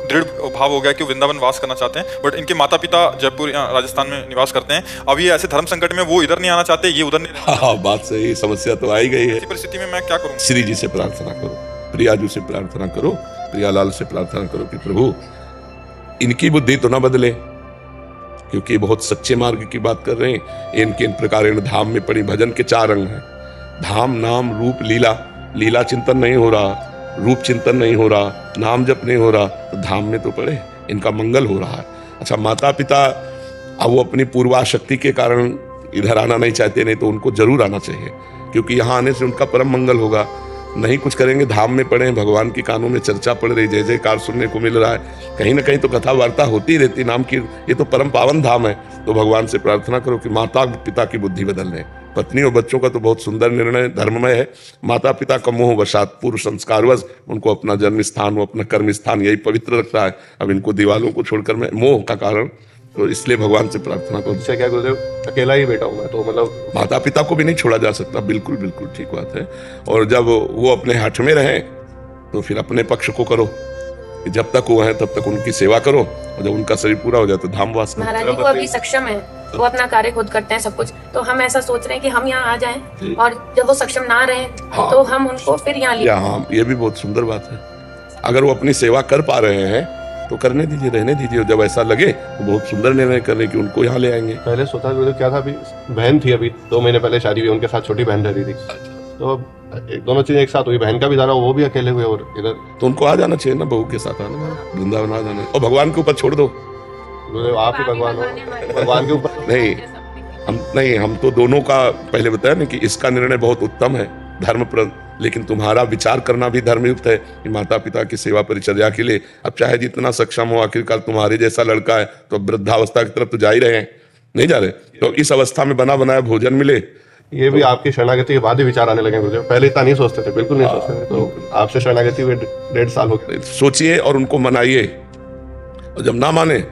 दृढ़ भाव हो गया कि वो वृंदावन वास करना चाहते हैं, बट इनके माता पिता जयपुर राजस्थान में निवास करते हैं। अब ये ऐसे धर्म संकट में वो इधर नहीं आना चाहते, ये उधर नहीं। हाँ, बात सही, समस्या तो आई गई है। ऐसी परिस्थिति में मैं क्या करूँ? श्री जी से प्रार्थना करो, प्रियाजू से प्रार्थना करो, प्रियालाल से प्रार्थना करो कि प्रभु इनकी बुद्धि तो ना बदले, क्योंकि बहुत सच्चे मार्ग की बात कर रहे हैं। इनके इन प्रकार धाम में पड़ी भजन के 4 अंग हैं, धाम, नाम, रूप, लीला। लीला चिंतन नहीं हो रहा, रूप चिंतन नहीं हो रहा, नाम जप नहीं हो रहा, तो धाम में तो पड़े, इनका मंगल हो रहा है। अच्छा, माता पिता अब वो अपनी पूर्वाशक्ति के कारण इधर आना नहीं चाहते, नहीं तो उनको जरूर आना चाहिए, क्योंकि यहाँ आने से उनका परम मंगल होगा। नहीं कुछ करेंगे, धाम में पड़े, भगवान की कानों में चर्चा पड़ रही, जय जयकार सुनने को मिल रहा है, कहीं ना कहीं तो कथा वार्ता होती रहती नाम की। ये तो परम पावन धाम है। तो भगवान से प्रार्थना करो कि माता पिता की बुद्धि बदल लें। पत्नी और बच्चों का तो बहुत सुंदर निर्णय धर्ममय है। माता पिता का मोह वशात, पूर्व संस्कारवश उनको अपना जन्म स्थान, वो अपना कर्म स्थान यही पवित्र रखता है। अब इनको दीवालों को छोड़कर मैं, मोह का कारण, तो इसलिए भगवान से प्रार्थना करो। इससे क्या गुरुदेव, अकेला ही बैठा हूँ मैं, तो मतलब माता पिता को भी नहीं छोड़ा जा सकता। बिल्कुल बिल्कुल ठीक बात है। और जब वो अपने हठ में रहें तो फिर अपने पक्ष को करो, जब तक वो है तब तक उनकी सेवा करो, और जब उनका शरीर पूरा हो जाए तो धाम वास करो। महाराज जी को अभी सक्षम है, वो अपना कार्य खुद करते हैं सब कुछ, तो हम ऐसा सोच रहे हैं कि हम यहाँ आ जाएं, और जब वो सक्षम ना रहे तो हम उनको फिर यहाँ ले। हाँ, ये भी बहुत सुंदर बात है। अगर वो अपनी सेवा कर पा रहे हैं तो करने दीजिए, रहने दीजिए। और जब ऐसा लगे तो बहुत सुंदर निर्णय करने कि उनको यहाँ ले आएंगे। पहले सोचा गुरुदेव क्या था, अभी बहन थी, अभी 2 महीने पहले शादी हुई, उनके साथ छोटी बहन रह रही थी, तो दोनों चीजें एक साथ हुई, बहन का भी जाना, वो भी अकेले हुए, और इधर तो उनको आ जाना चाहिए ना, बहू के साथ आना, वृंदावन आ जाना, और भगवान के ऊपर छोड़ दो। गुरुदेव आप ही भगवान हो, भगवान के ऊपर नहीं, हम तो दोनों का पहले बताया ना कि इसका निर्णय बहुत उत्तम है, धर्मप्रद, लेकिन तुम्हारा विचार करना भी धर्मयुक्त है कि माता पिता की सेवा परिचर्या के लिए अब चाहे जितना सक्षम हो, आखिरकार तुम्हारे जैसा लड़का है तो वृद्धावस्था की तरफ तो जा ही रहे हैं, नहीं जा रहे, तो इस अवस्था में बना बनाया भोजन मिले। ये भी आपकी शरणागति के बाद ही विचार आने लगे गुरुदेव, पहले इतना नहीं सोचते थे, बिल्कुल नहीं सोचते थे। तो आपसे शरणागति हुए 1.5 साल हो गए। सोचिए और उनको मनाइए, और जब ना माने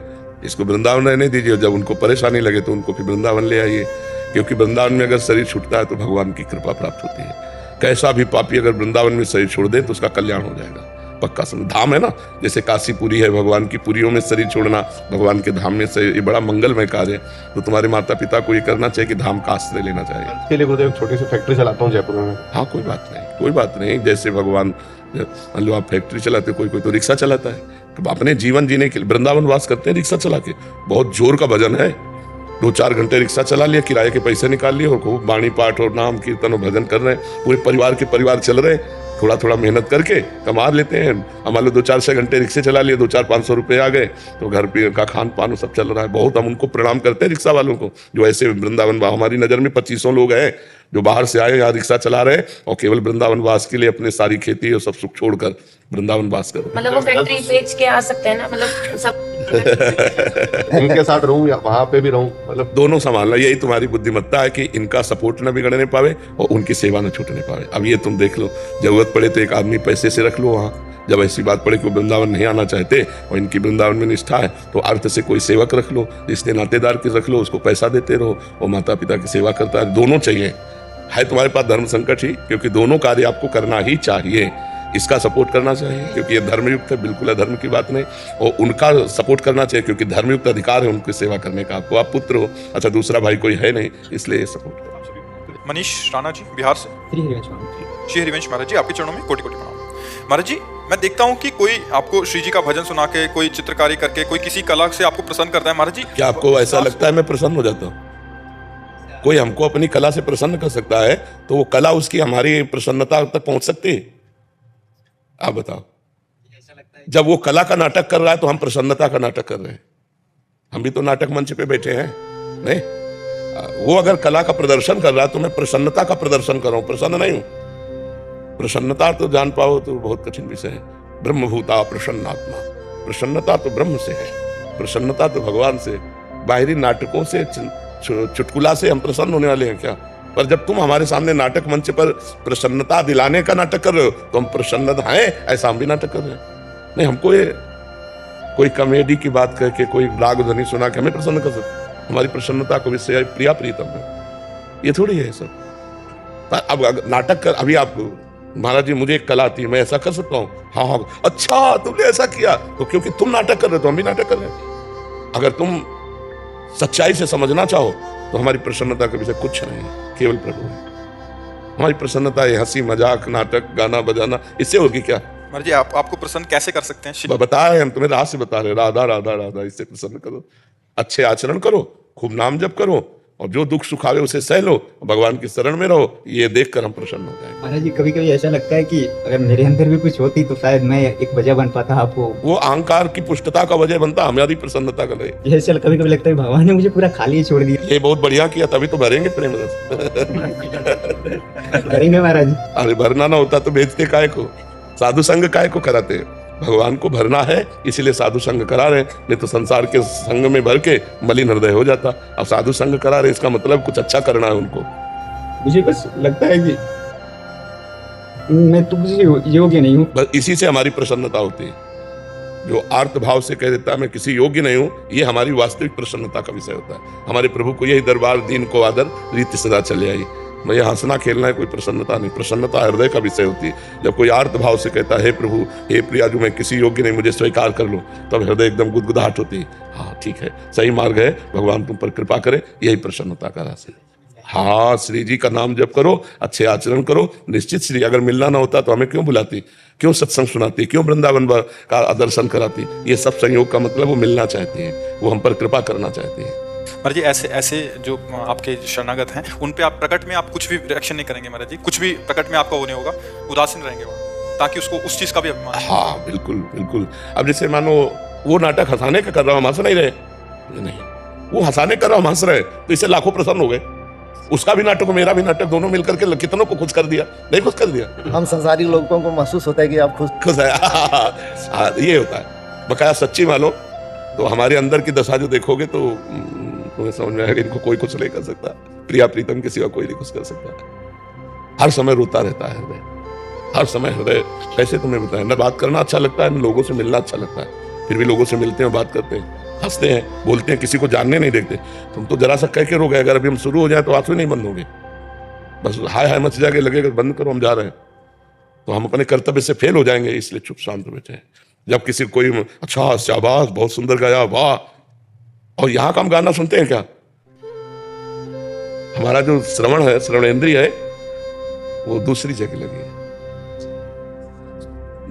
इसको वृंदावन रहने दीजिए, जब उनको परेशानी लगे तो उनको फिर वृंदावन ले आइए, क्योंकि वृंदावन में अगर शरीर छूटता है तो भगवान की कृपा प्राप्त होती है। कैसा भी पापी अगर वृंदावन में शरीर छोड़ दे तो उसका कल्याण हो जाएगा, पक्का समझ। धाम है ना, जैसे काशी पुरी है, भगवान की पुरियों में शरीर छोड़ना, भगवान के धाम में से, ये बड़ा मंगलमय कार्य है। तो तुम्हारे माता पिता को ये करना चाहिए कि धाम का आश्रय लेना चाहिए। इसके लिए गुरुदेव छोटी सी फैक्ट्री चलाता हूँ जयपुर में। हाँ, कोई बात नहीं, जैसे भगवान, मान लो आप फैक्ट्री चलाते, कोई तो रिक्शा चलाता है, तो अपने जीवन जीने के लिए वृंदावन वास करते हैं रिक्शा चला के, बहुत जोर का भजन है, 2-4 घंटे रिक्शा चला लिया, किराए के पैसे निकाल लिए और खूब बाणी पाठ और नाम कीर्तन और भजन कर रहे हैं, पूरे परिवार चल रहे हैं, थोड़ा मेहनत करके कमा लेते हैं। मान लो 2-4 घंटे रिक्शे चला लिए, 200-500 रुपए आ गए, तो घर पे का खान पान सब चल रहा है। बहुत हम उनको प्रणाम करते हैं रिक्शा वालों को, जो ऐसे वृंदावन, हमारी नजर में 2500 लोग हैं जो बाहर से आए, यहाँ रिक्शा चला रहे हैं और केवल वृंदावन वास के लिए अपने सारी खेती और सब सुख छोड़कर वृंदावन वास करो। मतलब वो फैक्ट्री बेच के आ सकते हैं ना, मतलब सब इनके साथ रहूं या वहां पे भी रहूं, मतलब दोनों संभालना, यही तुम्हारी बुद्धिमत्ता है कि इनका सपोर्ट न बिगड़ने पावे और उनकी सेवा न छूटने पावे। अब ये तुम देख लो, जरूरत पड़े तो एक आदमी पैसे से रख लो वहाँ, जब ऐसी बात पड़े कि वो वृंदावन नहीं आना चाहते और इनकी वृंदावन में निष्ठा है तो अर्थ से कोई सेवक रख लो, रिश्ते नातेदार के रख लो, उसको पैसा देते रहो और माता पिता की सेवा करता है। दोनों चाहिए, है तुम्हारे पास धर्म संकट ही, क्योंकि दोनों कार्य आपको करना ही चाहिए। इसका सपोर्ट करना चाहिए क्योंकि ये धर्मयुक्त है, बिल्कुल अधर्म की बात नहीं, और उनका सपोर्ट करना चाहिए क्योंकि धर्मयुक्त अधिकार है उनकी सेवा करने का। आपको, आप पुत्र हो, अच्छा दूसरा भाई कोई है नहीं, इसलिए ये सपोर्ट करो। मनीष राणा जी बिहार से। श्री हरिवंश महाराज जी, आपके चरणों में कोटि कोटि प्रणाम। महाराज जी, मैं देखता हूँ कि कोई आपको श्री जी का भजन सुना के, कोई चित्रकारी करके, कोई किसी कला से आपको प्रसन्न करता है। महाराज जी, क्या आपको ऐसा लगता है मैं प्रसन्न हो जाता हूँ? कोई हमको अपनी कला से प्रसन्न कर सकता है तो वो कला उसकी हमारी प्रसन्नता तक पहुंच सकती है? आप बताओ। जब वो कला का नाटक कर रहा है तो हम प्रसन्नता का नाटक कर रहे हैं। हम भी तो नाटक मंच पे बैठे हैं, नहीं? वो अगर कला का प्रदर्शन कर रहा है तो मैं प्रसन्नता का प्रदर्शन कर रहा हूं, प्रसन्न नहीं हूं। प्रसन्नता तो जान पाओ तो बहुत कठिन विषय है। ब्रह्मभूता प्रसन्नात्मा, प्रसन्नता तो ब्रह्म से है, प्रसन्नता तो भगवान से। बाहरी नाटकों से, चुटकुला से हम प्रसन्न होने वाले हैं क्या? पर जब तुम हमारे सामने नाटक मंच पर प्रसन्नता दिलाने का नाटक कर रहे हो तो हम प्रसन्न हैं, ऐसा हम भी नाटक कर रहे हैं। नहीं, हमको ये कोई कॉमेडी की बात करके, कोई राग ध्वनि सुना के हमें प्रसन्न कर सकते? हमारी प्रसन्नता को विषय प्रिया प्रीतम है, ये थोड़ी है सब। अब नाटक कर, अभी आप महाराज जी मुझे एक कला आती है, मैं ऐसा कर सकता हूँ? हाँ, अच्छा तुमने ऐसा किया, तो क्योंकि तुम नाटक कर रहे हो तो हम भी नाटक कर रहे हैं। अगर तुम सच्चाई से समझना चाहो तो हमारी प्रसन्नता का विषय कुछ नहीं है, केवल प्रभु है। हमारी प्रसन्नता ये हंसी मजाक, नाटक, गाना बजाना, इससे होगी क्या? महाराज जी, आपको प्रसन्न कैसे कर सकते हैं? बता रहे, हम तुम्हें रहस्य बता रहे, राधा राधा राधा, इससे प्रसन्न करो, अच्छे आचरण करो, खूब नाम जप करो और जो दुख सुख आवे उसे सह लो, भगवान की शरण में रहो, ये देखकर हम प्रसन्न हो जाएंगे। महाराज जी, कभी कभी ऐसा लगता है कि अगर मेरे अंदर भी कुछ होती तो शायद मैं एक वजह बन पाता आपको। वो अहंकार की पुष्टता का वजह बनता, हमारी प्रसन्नता का नहीं। जैसे कभी कभी लगता है भगवान ने मुझे पूरा खाली छोड़ दिया। ये बहुत बढ़िया किया, तभी तो भरेंगे प्रेम रस। करेंगे महाराज जी। अरे भरना ना होता तो बेचते काय को, साधु संग काय को कराते? भगवान को भरना है इसीलिए साधु संग करा रहे, नहीं तो संसार के संग में भर के मलिन हृदय हो जाता। अब साधु संग करा रहे, इसका मतलब कुछ अच्छा करना है उनको। मुझे बस लगता है कि मैं तुमसे योग्य नहीं हूँ, बस इसी से हमारी प्रसन्नता होती है। जो आर्त भाव से कह देता है मैं किसी योग्य नहीं हूँ, ये हमारी वास्तविक प्रसन्नता का विषय होता है। हमारे प्रभु को यही दरबार दीन को आदर रीति सदा चले आई। मैं ये हंसना खेलना है कोई प्रसन्नता नहीं, प्रसन्नता हृदय का विषय होती है। जब कोई आर्त भाव से कहता है हे प्रभु, हे प्रिया, जो मैं किसी योग्य नहीं, मुझे स्वीकार कर लो, तब हृदय एकदम गुदगुदाहट होती है। हाँ ठीक है, सही मार्ग है, भगवान तुम पर कृपा करे, यही प्रसन्नता का रास्ता है। हाँ, श्री जी का नाम जप करो, अच्छे आचरण करो, निश्चित श्री अगर मिलना ना होता तो हमें क्यों बुलाती, क्यों सत्संग सुनाती, क्यों वृंदावन का दर्शन कराती? ये सब संयोग का मतलब वो मिलना चाहती है, वो हम पर कृपा करना चाहती है। महाराज जी ऐसे ऐसे जो आपके शरणागत हैं उन पे आप प्रकट में आप कुछ भी रिएक्शन नहीं करेंगे महाराज जी, कुछ भी प्रकट में आपका वो नहीं होगा, उदासीन रहेंगे वो, ताकि उसको उस चीज का भी अभिमान हो। हाँ बिल्कुल बिल्कुल। अब जैसे मानो वो नाटक हंसाने का कर रहा हूँ, हंस नहीं रहे, नहीं वो हंसाने कर रहा हूँ हंस रहे, तो इससे लाखों प्रसन्न हो गए। उसका भी नाटक मेरा भी नाटक दोनों मिलकर के कितनों को खुश कर दिया, नहीं खुश कर दिया। हम संसारी लोगों को महसूस होता है कि आप खुश है। ये होता है बकाया सच्ची मानो तो हमारे अंदर की दशा जो देखोगे तो तुम्हें समझ में आएगा इनको कोई कुछ नहीं कर सकता, प्रिया प्रीतम के सिवा कोई नहीं कुछ कर सकता। हर समय रोता रहता है हृदय, हर समय हृदय। कैसे तुम्हें बताएं, न बात करना अच्छा लगता है न लोगों से मिलना अच्छा लगता है, फिर भी लोगों से मिलते हैं, बात करते हैं, हंसते हैं, बोलते हैं, किसी को जानने नहीं देखते। तुम तो जरा सा कह के रो गए, अगर अभी हम शुरू हो जाए तो आंसू नहीं बंद होंगे, बस हाय हाय मच जाएगा, लगेगा बंद करो हम जा रहे हैं, तो हम अपने कर्तव्य से फेल हो जाएंगे। इसलिए चुप शांत बैठे हैं। जब किसी कोई अच्छा शाबाश बहुत सुंदर गाया वाह, और यहाँ का हम गाना सुनते हैं क्या? हमारा जो श्रवण है, श्रवणेंद्रिय है, वो दूसरी जगह लगी है।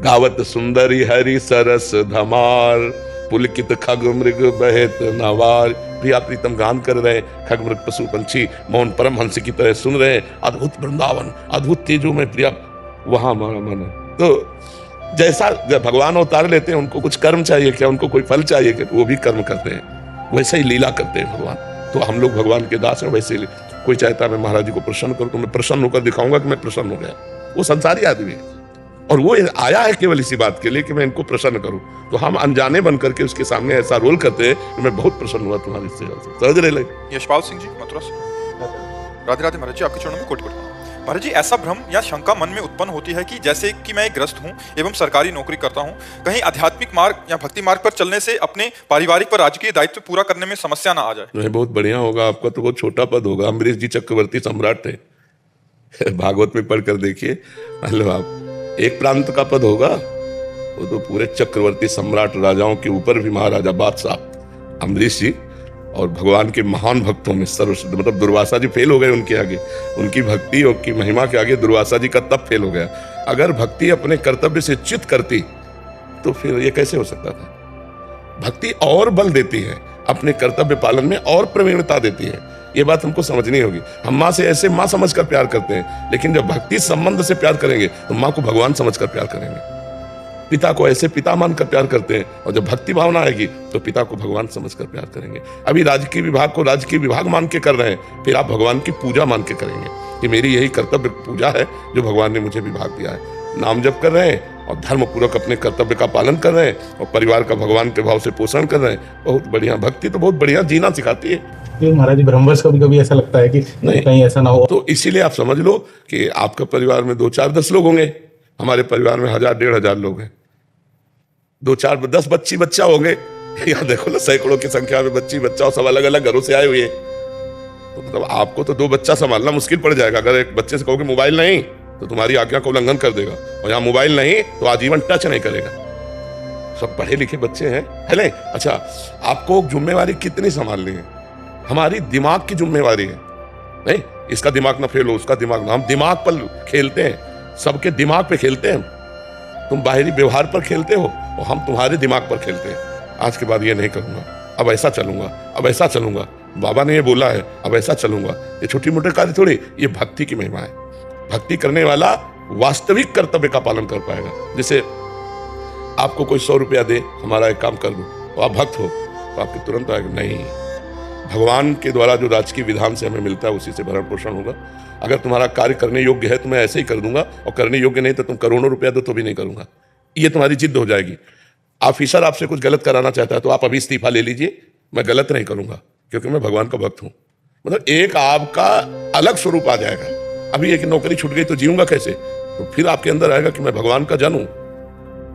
गावत सुंदरी हरि सरस धमार, पुलकित खग मृग बहत नवार। प्रिया प्रीतम गान कर रहे हैं, खग मृग पशु पंछी मौन परम हंस की तरह सुन रहे हैं। अद्भुत वृंदावन, अद्भुत तेजो में प्रिया, वहां हमारा मन है। तो जैसा भगवान अवतार लेते हैं, उनको कुछ कर्म चाहिए क्या, उनको कोई फल चाहिए क्या, वो भी कर्म करते हैं, वैसे ही लीला करते हैं भगवान। तो हम लोग भगवान के दास हैं, वैसे ही कोई चाहता है मैं महाराज जी को प्रसन्न करूं तो मैं प्रसन्न होकर दिखाऊंगा कि मैं प्रसन्न हो गया। वो संसारी आदमी है और वो आया है केवल इसी बात के लिए कि मैं इनको प्रसन्न करूं। तो हम अनजाने बन करके उसके सामने ऐसा रोल करते हैं कि मैं बहुत प्रसन्न हुआ तुम्हारी सेवा से। सहज रह ले। यशपाल सिंह जी मथुरा से। राधे राधे महाराज जी, आपके चरणों में कोटि कोटि। महाराज जी ऐसा भ्रम या शंका मन में उत्पन्न होती है कि जैसे कि मैं एक ग्रस्त हूँ एवं सरकारी नौकरी करता हूँ, कहीं आध्यात्मिक मार्ग या भक्ति मार्ग पर चलने से अपने पारिवारिक व राजकीय दायित्व पूरा करने में समस्या ना आ जाए। नहीं, बहुत बढ़िया होगा, आपका तो बहुत छोटा पद होगा। अम्बरीश जी चक्रवर्ती सम्राट थे, भागवत में पढ़कर देखिए। मतलब आप एक प्रांत का पद होगा, वो तो पूरे चक्रवर्ती सम्राट राजाओं के ऊपर भी महाराजा बादशाह अम्बरीश जी, और भगवान के महान भक्तों में सर्वश्रेष्ठ। मतलब दुर्वासा जी फेल हो गए उनके आगे, उनकी भक्ति और की महिमा के आगे दुर्वासा जी का तब फेल हो गया। अगर भक्ति अपने कर्तव्य से चित करती तो फिर ये कैसे हो सकता था? भक्ति और बल देती है, अपने कर्तव्य पालन में और प्रवीणता देती है। ये बात हमको समझनी होगी। हम माँ से ऐसे माँ समझकर प्यार करते हैं, लेकिन जब भक्ति संबंध से प्यार करेंगे तो माँ को भगवान समझकर प्यार करेंगे। पिता को ऐसे पिता मानकर प्यार करते हैं, और जब भक्ति भावना आएगी तो पिता को भगवान समझकर प्यार करेंगे। अभी राजकीय विभाग को राजकीय विभाग मान के कर रहे हैं, फिर आप भगवान की पूजा मान के करेंगे कि मेरी यही कर्तव्य पूजा है जो भगवान ने मुझे विभाग दिया है। नाम जप कर रहे हैं और धर्म पूर्वक अपने कर्तव्य का पालन कर रहे हैं, और परिवार का भगवान के भाव से पोषण कर रहे हैं। बहुत बढ़िया भक्ति तो बहुत बढ़िया जीना सिखाती है। महाराज जी ब्रह्मवश कभी कभी ऐसा लगता है कि नहीं कहीं ऐसा ना हो, तो इसीलिए आप समझ लो कि आपका परिवार में 2 4 10 लोग होंगे, हमारे परिवार में 1000 1500 लोग हैं, 2 4 10 बच्ची बच्चा होंगे। यहाँ देखो ना, सैकड़ों की संख्या में बच्ची बच्चा, सब अलग अलग घरों से आए हुए। तो मतलब आपको तो 2 बच्चा संभालना मुश्किल पड़ जाएगा। अगर एक बच्चे से कहोगे मोबाइल नहीं, तो तुम्हारी आज्ञा का उल्लंघन कर देगा, और यहाँ मोबाइल नहीं तो आजीवन टच नहीं करेगा। सब पढ़े लिखे बच्चे हैं, है नहीं? अच्छा, आपको जिम्मेवारी कितनी संभालनी है? हमारी दिमाग की जिम्मेवारी है। नहीं, इसका दिमाग ना फेल हो, उसका दिमाग ना। हम दिमाग पर खेलते हैं, सबके दिमाग पे खेलते हैं। तुम बाहरी व्यवहार पर खेलते हो और हम तुम्हारे दिमाग पर खेलते हैं। आज के बाद ये नहीं करूंगा, अब ऐसा चलूंगा, अब ऐसा चलूंगा, बाबा ने ये बोला है, अब ऐसा चलूंगा। ये छोटी मोटे कार्य थोड़ी, ये भक्ति की महिमा है। भक्ति करने वाला वास्तविक कर्तव्य का पालन कर पाएगा। जैसे आपको कोई 100 रुपया दे, हमारा एक काम कर दो, तो आप भक्त हो, तो आपके तुरंत आएगा नहीं, भगवान के द्वारा जो राजकीय विधान से हमें मिलता है उसी से भरण पोषण होगा। अगर तुम्हारा कार्य करने योग्य है तो मैं ऐसे ही कर दूंगा, और करने योग्य नहीं तो तुम करोड़ों रुपया दो तो भी नहीं करूंगा। ये तुम्हारी जिद हो जाएगी। ऑफिसर आपसे कुछ गलत कराना चाहता है तो आप अभी इस्तीफा ले लीजिए, मैं गलत नहीं करूंगा क्योंकि मैं भगवान का भक्त हूं। मतलब एक आपका अलग स्वरूप आ जाएगा। अभी एक नौकरी छूट गई तो जीऊंगा कैसे? तो फिर आपके अंदर आएगा कि मैं भगवान का जन हूं,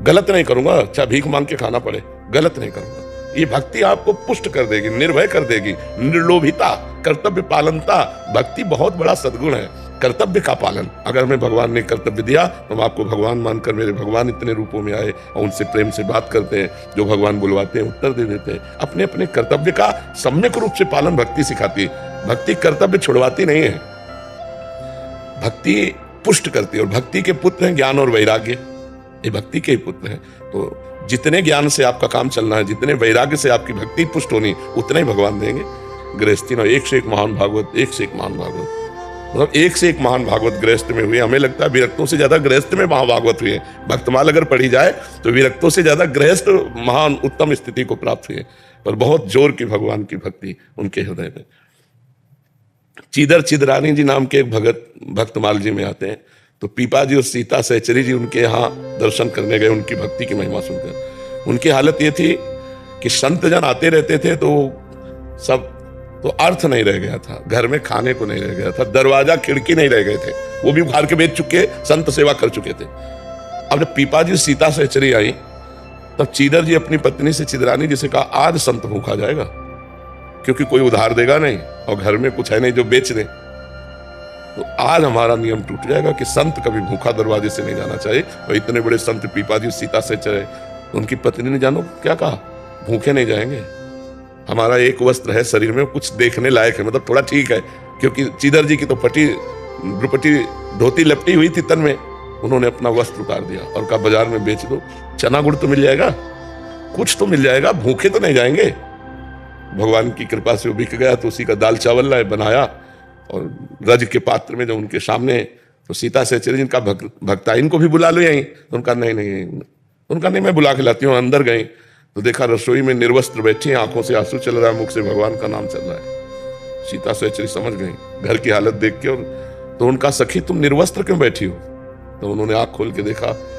गलत नहीं करूंगा, अच्छा भीख मांग के खाना पड़े, गलत नहीं करूंगा। ये भक्ति आपको पुष्ट कर देगी, निर्भय कर देगी, निर्लोभिता, कर्तव्य पालनता। भक्ति बहुत बड़ा सद्गुण है, कर्तव्य का पालन। अगर मैं भगवान ने कर्तव्य दिया तो हम आपको भगवान मानकर, मेरे भगवान इतने रूपों में आए, और उनसे प्रेम से बात करते हैं, जो भगवान बुलवाते हैं उत्तर दे देते हैं। अपने अपने कर्तव्य का सम्यक रूप से पालन भक्ति सिखाती है। भक्ति कर्तव्य छुड़वाती नहीं है, भक्ति पुष्ट करती है। और भक्ति के पुत्र हैं ज्ञान और वैराग्य, ये भक्ति के ही पुत्र हैं। तो जितने ज्ञान से आपका काम चलना है, जितने वैराग्य से आपकी भक्ति पुष्ट होनी, उतना ही भगवान देंगे। गृहस्थी ना, एक से एक महान भागवत, एक से एक महान भागवत, मतलब एक से एक महान भागवत गृहस्थ में हुए। हमें लगता है विरक्तों से ज्यादा गृहस्थ में महाभागवत हुए। भक्तमाल अगर पढ़ी जाए तो विरक्तों से ज्यादा गृहस्थ महान उत्तम स्थिति को प्राप्त हुए, पर बहुत जोर की भगवान की भक्ति उनके हृदय में। चीदर चिदरानी जी नाम के एक भगत भक्तमाल जी में आते हैं, तो पीपा जी और सीता सहचरी जी उनके यहाँ दर्शन करने गए, उनकी भक्ति की महिमा सुनकर। उनकी हालत ये थी कि संत जन आते रहते थे तो सब तो अर्थ नहीं रह गया था, घर में खाने को नहीं रह गया था, दरवाजा खिड़की नहीं रह गए थे, वो भी उखाड़ के बेच चुके, संत सेवा कर चुके थे। अब जब पीपा जी सीता सहचरी आई तब चीदर जी अपनी पत्नी से चिदरानी जी से कहा, आज संत भूखा जाएगा, क्योंकि कोई उधार देगा नहीं और घर में कुछ है नहीं जो बेच दे, तो आज हमारा नियम टूट जाएगा कि संत कभी भूखा दरवाजे से नहीं जाना चाहिए। और इतने बड़े संत पीपा जी सीता सहचरी, उनकी पत्नी ने जानो क्या कहा, भूखे नहीं जाएंगे, हमारा एक वस्त्र है शरीर में, कुछ देखने लायक है, मतलब थोड़ा ठीक है, क्योंकि चीदर जी की तो दुपट्टी धोती लपटी हुई थी तन में, उन्होंने अपना वस्त्र उतार दिया और कहा बाजार में बेच दो, चना गुड़ तो मिल जाएगा, कुछ तो मिल जाएगा, भूखे तो नहीं जाएंगे। भगवान की कृपा से वो बिक गया, तो उसी का दाल चावल लाए बनाया और रज के पात्र में जब उनके सामने, तो सीता सहचरी जिनका भक्ता, इनको भी बुला लो यहीं, तो उनका नहीं मैं बुला के लाती हूँ। अंदर गई तो देखा रसोई में निर्वस्त्र बैठी हैं, आंखों से आंसू चल रहा है, मुख से भगवान का नाम चल रहा है। सीता सहचरी समझ गई घर की हालत देख के, और तो उनका सखी तुम निर्वस्त्र क्यों बैठी हो, तो उन्होंने आंख खोल के देखा